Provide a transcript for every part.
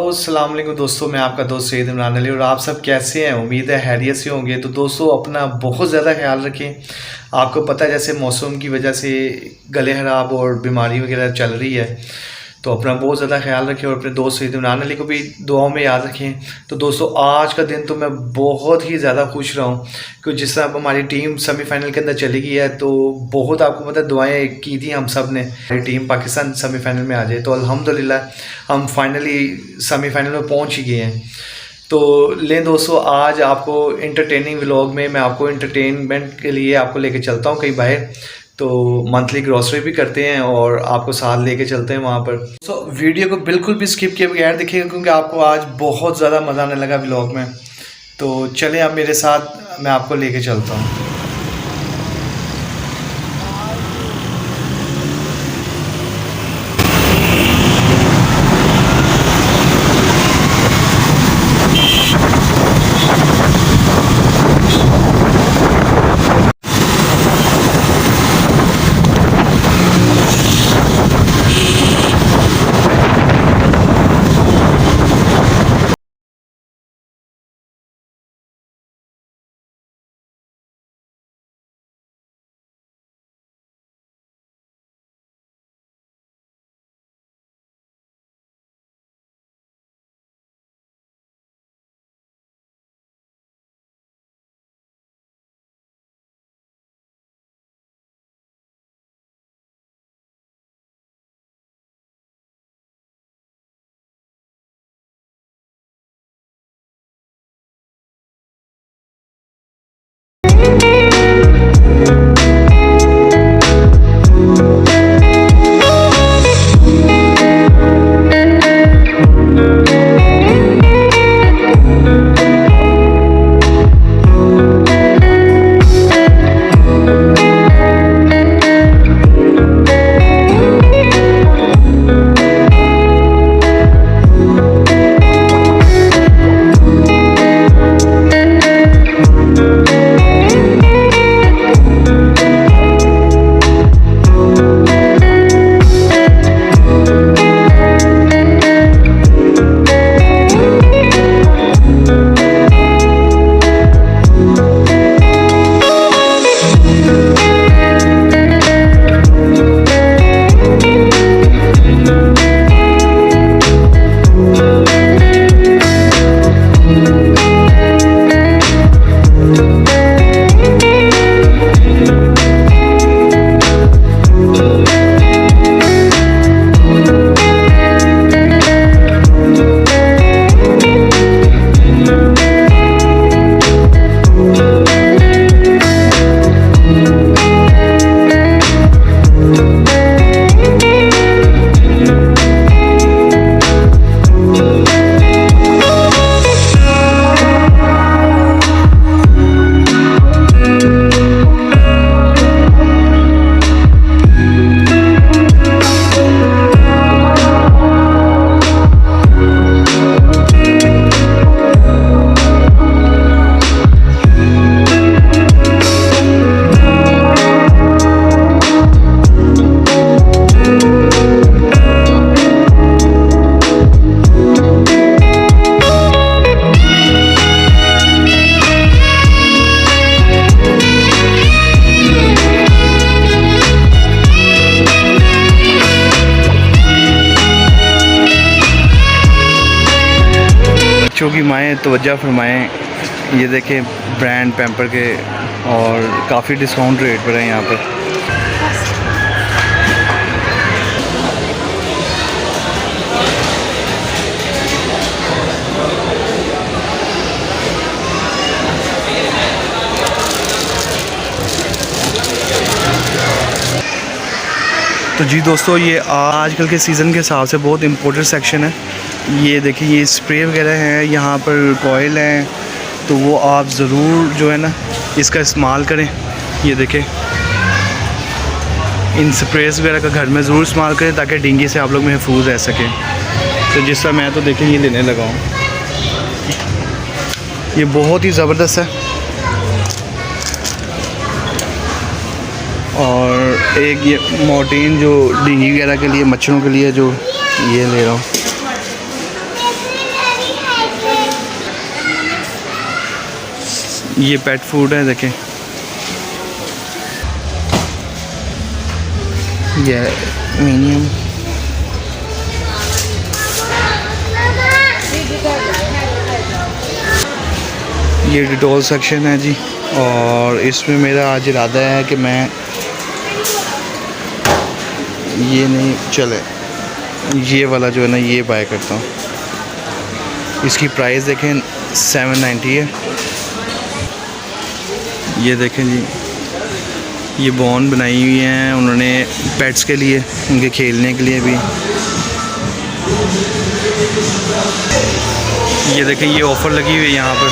अस्सलाम वालेकुम दोस्तों, मैं आपका दोस्त सैयद इमरान अली और आप सब कैसे हैं। उम्मीद है खैरियत से होंगे। तो दोस्तों अपना बहुत ज़्यादा ख्याल रखें। आपको पता है जैसे मौसम की वजह से गले ख़राब और बीमारी वगैरह चल रही है, तो अपना बहुत ज़्यादा ख्याल रखें और अपने दोस्त सैयद इमरान अली को भी दुआओं में याद रखें। तो दोस्तों आज का दिन तो मैं बहुत ही ज़्यादा खुश रहा हूँ कि जिस तरह अब हमारी टीम सेमीफाइनल के अंदर चली गई है, तो बहुत आपको मतलब दुआएं की थी हम सब ने, हमारी टीम पाकिस्तान सेमीफाइनल में आ जाए। तो अल्हम्दुलिल्लाह हम फाइनली सेमीफाइनल में पहुँच ही गए हैं। तो लें दोस्तों, आज आपको इंटरटेनिंग व्लॉग में मैं आपको इंटरटेनमेंट के लिए आपको लेके चलता हूँ कहीं बाहर। तो मंथली ग्रॉसरी भी करते हैं और आपको साथ लेके चलते हैं वहाँ पर। वीडियो को बिल्कुल भी स्किप किए बगैर देखिएगा क्योंकि आपको आज बहुत ज़्यादा मज़ा आने लगा व्लॉग में। तो चलें आप मेरे साथ, मैं आपको लेके चलता हूँ। बच्चों की माएँ तवज्जो फरमाएँ। ये देखें ब्रांड पैम्पर के और काफ़ी डिस्काउंट रेट पर है यहाँ पर। तो जी दोस्तों, ये आजकल के सीज़न के हिसाब से बहुत इम्पोर्टेंट सेक्शन है। ये देखिए, ये स्प्रे वगैरह हैं, यहाँ पर कॉयल हैं, तो वो आप ज़रूर जो है ना इसका इस्तेमाल करें। ये देखें, इन स्प्रेस वगैरह का घर में ज़रूर इस्तेमाल करें ताकि डेंगू से आप लोग महफूज रह सकें। तो जिस तरह मैं तो देखें ये लेने लगा हूँ, ये बहुत ही ज़बरदस्त है। और एक ये मोर्टीन जो डेंगू वगैरह के लिए, मच्छरों के लिए जो ये ले रहा हूँ। ये पेट फूड है, देखें ये मीनियम। ये डिटॉल सेक्शन है जी, और इसमें मेरा आज इरादा है कि मैं ये नहीं चले, ये वाला जो है ना ये बाय करता हूँ। इसकी प्राइस देखें 790 है। ये देखें जी, ये बॉन बनाई हुई हैं उन्होंने पेट्स के लिए, उनके खेलने के लिए भी। ये देखें, ये ऑफ़र लगी हुई है यहाँ पर।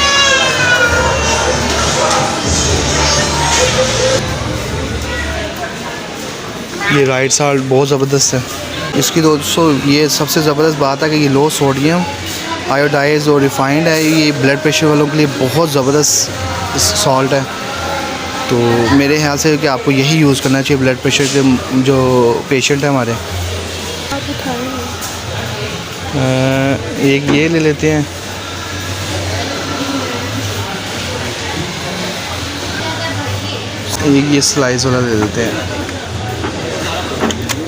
ये राइट साल्ट बहुत ज़बरदस्त है इसकी दोस्तों। ये सबसे ज़बरदस्त बात है कि ये लो सोडियम आयोडाइज और रिफाइंड है। ये ब्लड प्रेशर वालों के लिए बहुत ज़बरदस्त सॉल्ट है। तो मेरे ख्याल से कि आपको यही यूज़ करना चाहिए ब्लड प्रेशर के जो पेशेंट हैं हमारे। एक ये ले लेते हैं, एक ये स्लाइस वाला ले लेते हैं,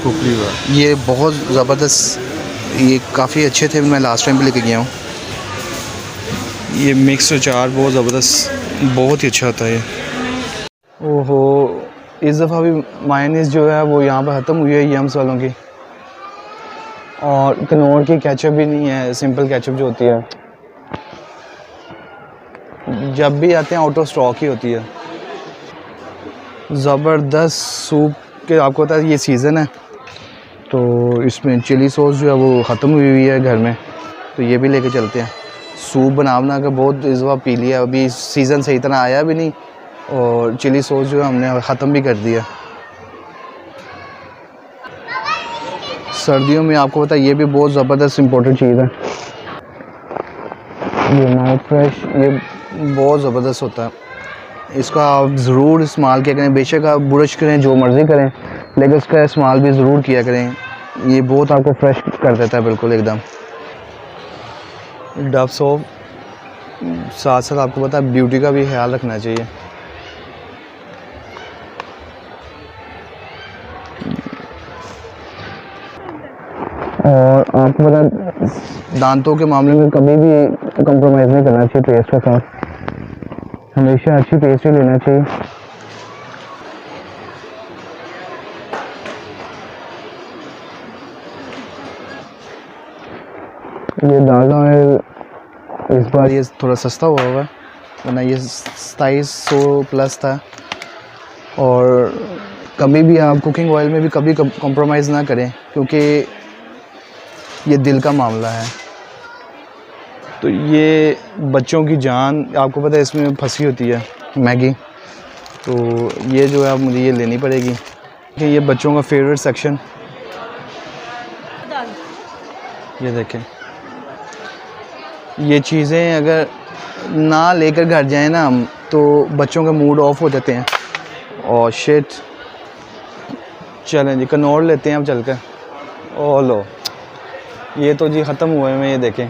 कुकरी वाला। ये बहुत ज़बरदस्त, ये काफ़ी अच्छे थे, मैं लास्ट टाइम भी लेके गया हूँ। ये मिक्स अचार बहुत ज़बरदस्त, बहुत ही अच्छा होता है ये। ओहो, इस दफ़ा भी मायोनीज़ जो है वो यहाँ पर ख़त्म हुई है यम्स वालों की, और कनौर की केचप भी नहीं है, सिंपल केचप जो होती है जब भी आते हैं आउट ऑफ स्टॉक ही होती है। ज़बरदस्त सूप के, आपको पता है ये सीज़न है तो इसमें चिली सॉस जो है वो ख़त्म हुई है घर में, तो ये भी लेके चलते हैं। सूप बना के बहुत इस बार पी लिया, अभी सीज़न सही तरह आया भी नहीं, और चिली सॉस जो है हमने ख़त्म भी कर दिया। सर्दियों में आपको पता है ये भी बहुत ज़बरदस्त इम्पोर्टेंट चीज़ है। ये माउथ फ्रेश, ये बहुत ज़बरदस्त होता है, इसका आप ज़रूर इस्तेमाल किया करें। बेशक आप ब्रश करें जो मर्ज़ी करें, लेकिन इसका इस्तेमाल भी ज़रूर किया करें। ये बहुत आपको फ्रेश कर देता है बिल्कुल एकदम। डव सोप, साथ साथ आपको पता है ब्यूटी का भी ख्याल रखना चाहिए। और आपको पता दांतों के मामले में कभी भी कंप्रोमाइज़ नहीं करना चाहिए पेस्ट के साथ, हमेशा अच्छी पेस्ट ही लेना चाहिए। ये डालडा ऑयल इस बार ये थोड़ा सस्ता हुआ है, वरना ये 2700 प्लस था। और कभी भी आप कुकिंग ऑयल में भी कभी कॉम्प्रोमाइज़ ना करें, क्योंकि ये दिल का मामला है। तो ये बच्चों की जान आपको पता है इसमें फंसी होती है मैगी, तो ये जो है अब मुझे ये लेनी पड़ेगी कि ये बच्चों का फेवरेट सेक्शन। ये देखें, ये चीज़ें अगर ना लेकर घर जाएं ना हम, तो बच्चों का मूड ऑफ हो जाते हैं। और शिट, चलें जी कनौर लेते हैं अब चल कर। ओ लो, ये तो जी ख़त्म हुए हैं, ये देखें।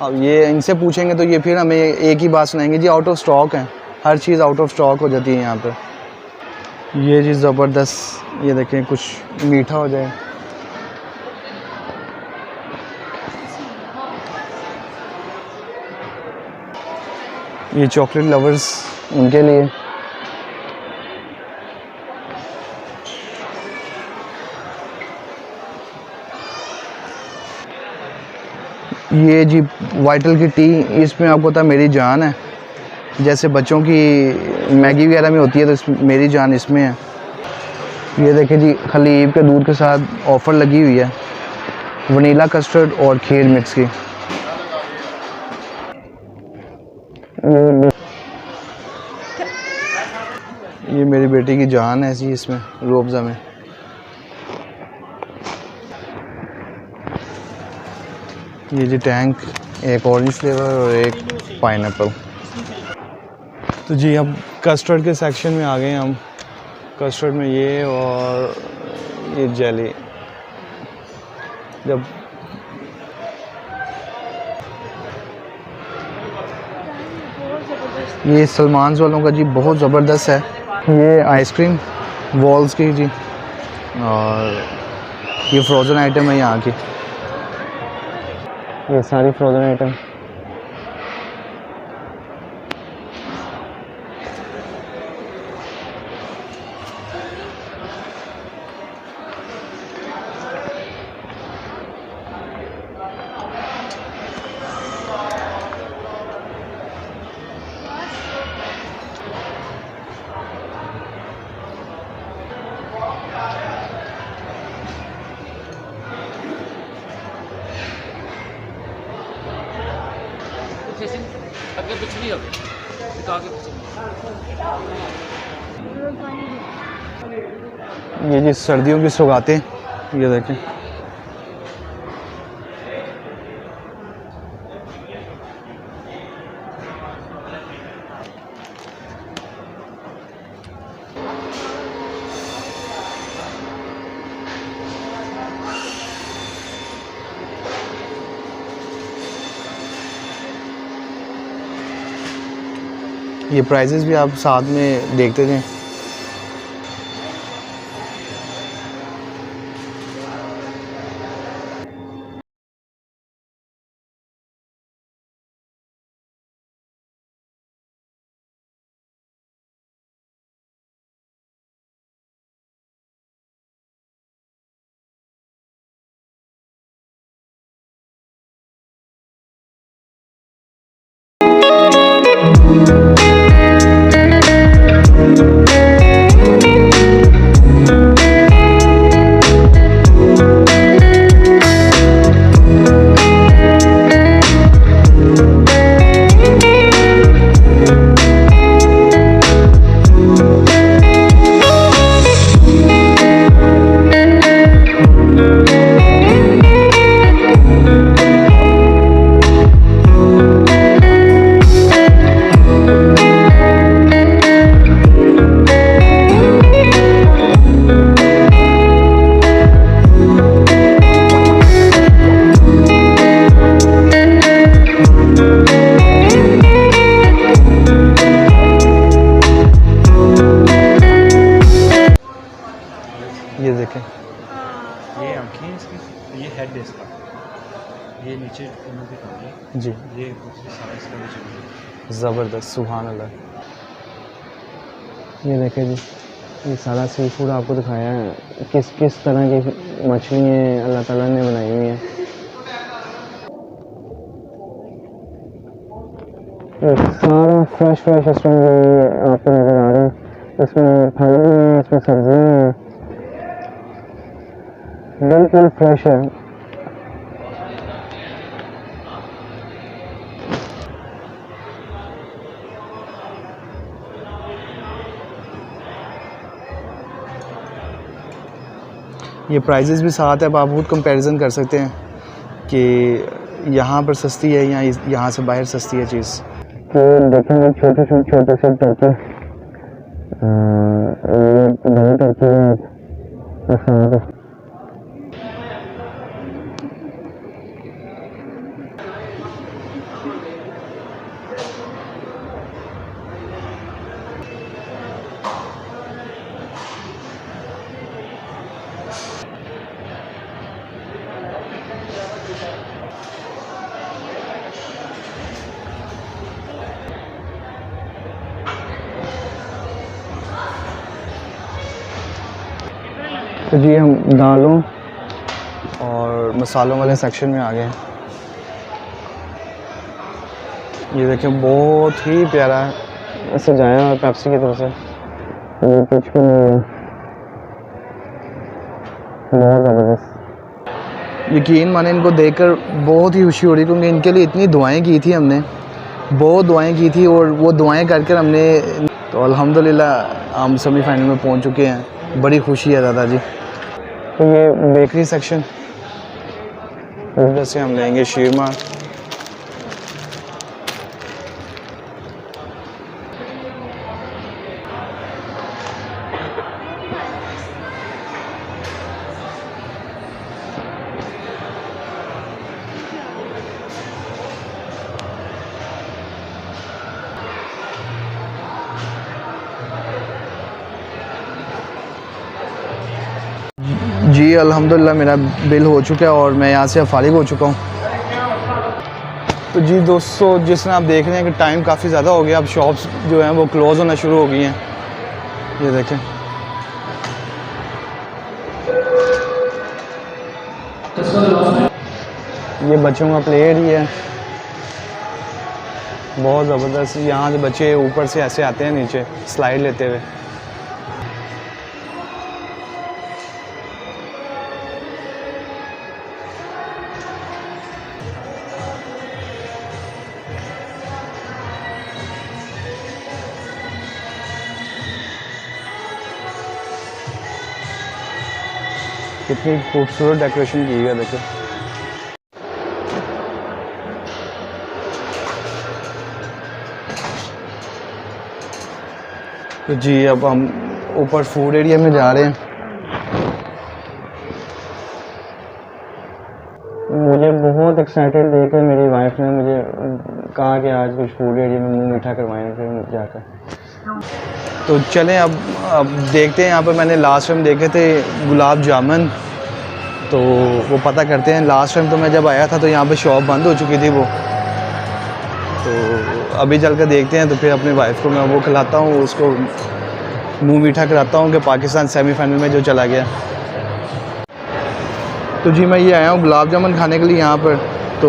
अब ये इनसे पूछेंगे तो ये फिर हमें एक ही बात सुनाएंगे, जी आउट ऑफ स्टॉक है, हर चीज़ आउट ऑफ स्टॉक हो जाती है यहाँ पर। ये चीज़ ज़बरदस्त, ये देखें कुछ मीठा हो जाए। ये चॉकलेट लवर्स उनके लिए। ये जी वाइटल की टी, इसमें आपको पता मेरी जान है। जैसे बच्चों की मैगी वगैरह में होती है, तो मेरी जान इसमें है। ये देखें जी, खलीब के दूध के साथ ऑफ़र लगी हुई है, वनीला कस्टर्ड और खीर मिक्स की। ये मेरी बेटी की जान है ऐसी इसमें, रूअफ़ज़ा में। ये जी टैंक, एक ऑरेंज फ्लेवर और एक पाइनएप्पल। तो जी अब कस्टर्ड के सेक्शन में आ गए हम। कस्टर्ड में ये और ये जेली, जब ये सलमान्स वालों का जी बहुत ज़बरदस्त है। ये आइसक्रीम वॉल्स की जी, और ये फ्रोज़न आइटम है यहाँ की, ये सारी फ्रोज़न आइटम। आगे कुछ नहीं होगा, आगे कुछ नहीं। ये जी सर्दियों की सौगातें, ये देखें। ये प्राइजेस भी आप साथ में देखते जाएं। ये देखें, ये आँखें हैं इसकी, ये हेड है इसका, ये नीचे दोनों की टांगें, जी ये सारा इसका नीचे है। ज़बरदस्त, सुभान अल्लाह। ये देखें जी, ये सारा सी फूड आपको दिखाया है, किस किस तरह की मछलियाँ अल्लाह ताला ने बनाई हुई हैं। ये सारा फ्रेश फ्रेश इसमें आपको नज़र आ रहा है। इसमें फल भी है, इसमें सब्जियाँ हैं, बिल्कुल फ्रेश है। ये प्राइजेस भी साथ है, अब आप बहुत कंपैरिजन कर सकते हैं कि यहाँ पर सस्ती है या यहाँ से बाहर सस्ती है चीज़। तो देखेंगे छोटे से टर्की, बड़ी टर्की है। तो जी हम दालों और मसालों वाले सेक्शन में आ गए हैं। ये देखें बहुत ही प्यारा सजाया है पेप्सी की तरफ से, ये कुछ भी नहीं है, बहुत ज़बरदस्त। यकीन माने इनको देखकर बहुत ही खुशी हो रही, क्योंकि इनके लिए इतनी दुआएं की थी हमने, बहुत दुआएं की थी, और वो दुआएं कर हमने, तो अल्हम्दुलिल्लाह हम सेमीफाइनल में पहुंच चुके हैं। बड़ी खुशी है दादाजी। तो ये बेकरी सेक्शन, जैसे हम लेंगे शीरमा, जी अल्हम्दुलिल्लाह मेरा बिल हो चुका है और मैं यहाँ से अब फारिग हो चुका हूँ। तो जी दोस्तों, जिस तरह आप देख रहे हैं कि टाइम काफ़ी ज़्यादा हो गया, अब शॉप्स जो हैं वो क्लोज़ होना शुरू हो गई हैं। ये देखें, ये बच्चों का प्ले एरिया है, बहुत ज़बरदस्त। यहाँ से बच्चे ऊपर से ऐसे आते हैं नीचे स्लाइड लेते हुए। कितनी खूबसूरत डेकोरेशन की है देखो। तो जी अब हम ऊपर फूड एरिया में जा रहे हैं। मुझे बहुत एक्साइटेड देखकर मेरी वाइफ ने मुझे कहा कि आज कुछ फूड एरिया में मुंह मीठा करवाएं फिर जाकर। तो चलें अब देखते हैं। यहाँ पर मैंने लास्ट टाइम देखे थे गुलाब जामुन, तो वो पता करते हैं। लास्ट टाइम तो मैं जब आया था तो यहाँ पे शॉप बंद हो चुकी थी वो, तो अभी चल कर देखते हैं। तो फिर अपनी वाइफ को मैं वो खिलाता हूँ, उसको मुंह मीठा कराता हूँ कि पाकिस्तान सेमीफाइनल में जो चला गया। तो जी मैं ये आया हूँ गुलाब जामुन खाने के लिए यहाँ पर, तो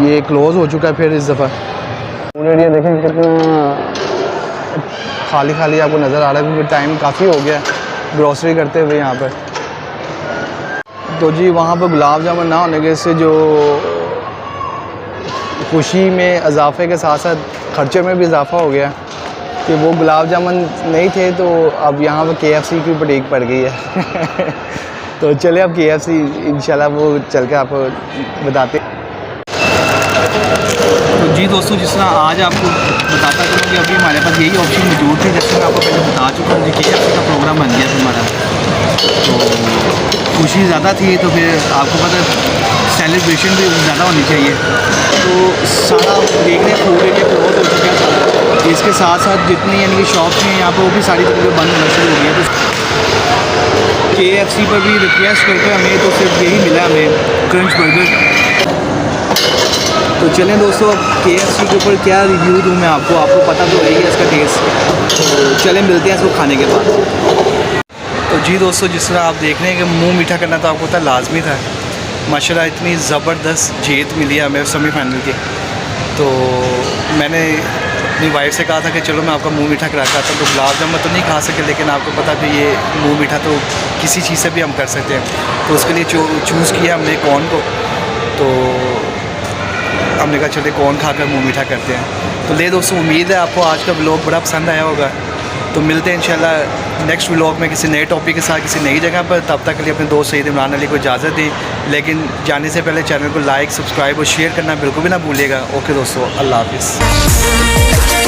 ये क्लोज़ हो चुका है फिर इस दफ़ा। एरिया देखें कितना खाली खाली आपको नज़र आ रहा है, क्योंकि टाइम काफ़ी हो गया ग्रॉसरी करते हुए यहाँ पर। तो जी वहाँ पर गुलाब जामुन ना होने के से जो खुशी में इजाफे के साथ साथ ख़र्चे में भी इजाफा हो गया कि वो गुलाब जामुन नहीं थे, तो अब यहाँ पर KFC की बुटीक पड़ गई है। तो चले अब KFC इंशाल्लाह वो चल के आपको बताते। तो जी दोस्तों, जिस तरह आज आपको बताता चलूँ कि अभी हमारे पास यही ऑप्शन मौजूद थे, जैसे मैं आपको पहले बता चुका हूँ कि KFC का प्रोग्राम बन गया था हमारा। तो खुशी ज़्यादा थी, तो फिर आपको पता सेलिब्रेशन भी ज़्यादा होनी चाहिए। तो सारा देख रहे हैं फूड एरिया क्लोज हो चुका है सारा, इसके साथ साथ जितनी यानी कि शॉप्स हैं यहाँ पर वो भी सारी तकरीबन बंद होना शुरू हो गई है। तो KFC पर भी रिक्वेस्ट करके हमें तो सिर्फ यही मिला हमें क्रंच बर्गर। तो चलें दोस्तों, अब KFC के ऊपर क्या रिव्यू दूँ मैं आपको पता तो है ही इसका टेस्ट। तो चलें मिलते हैं इसको खाने के बाद। तो जी दोस्तों, जिस तरह आप देख रहे हैं कि मुंह मीठा करना तो आपको पता लाजमी था। माशाल्लाह इतनी ज़बरदस्त जीत मिली है हमें सेमीफाइनल की। तो मैंने अपनी वाइफ से कहा था कि चलो मैं आपका मुंह मीठा करा चाहता हूँ। तो गुलाब जामुन तो नहीं खा सके, लेकिन आपको पता कि ये मुंह मीठा तो किसी चीज़ से भी हम कर सकते हैं। तो उसके लिए चूज़ किया हमने कॉर्न को। तो हमने कहा चले कॉर्न खाकर मुंह मीठा करते हैं। तो ले दोस्तों, उम्मीद है आपको आज का व्लॉग बड़ा पसंद आया होगा। तो मिलते हैं इंशाल्लाह नेक्स्ट व्लॉग में किसी नए टॉपिक के साथ किसी नई जगह पर। तब तक के लिए अपने दोस्त सईद इमरान अली को इजाज़त दें, लेकिन जाने से पहले चैनल को लाइक, सब्सक्राइब और शेयर करना बिल्कुल भी ना भूलिएगा। ओके दोस्तों, अल्लाह हाफिज़।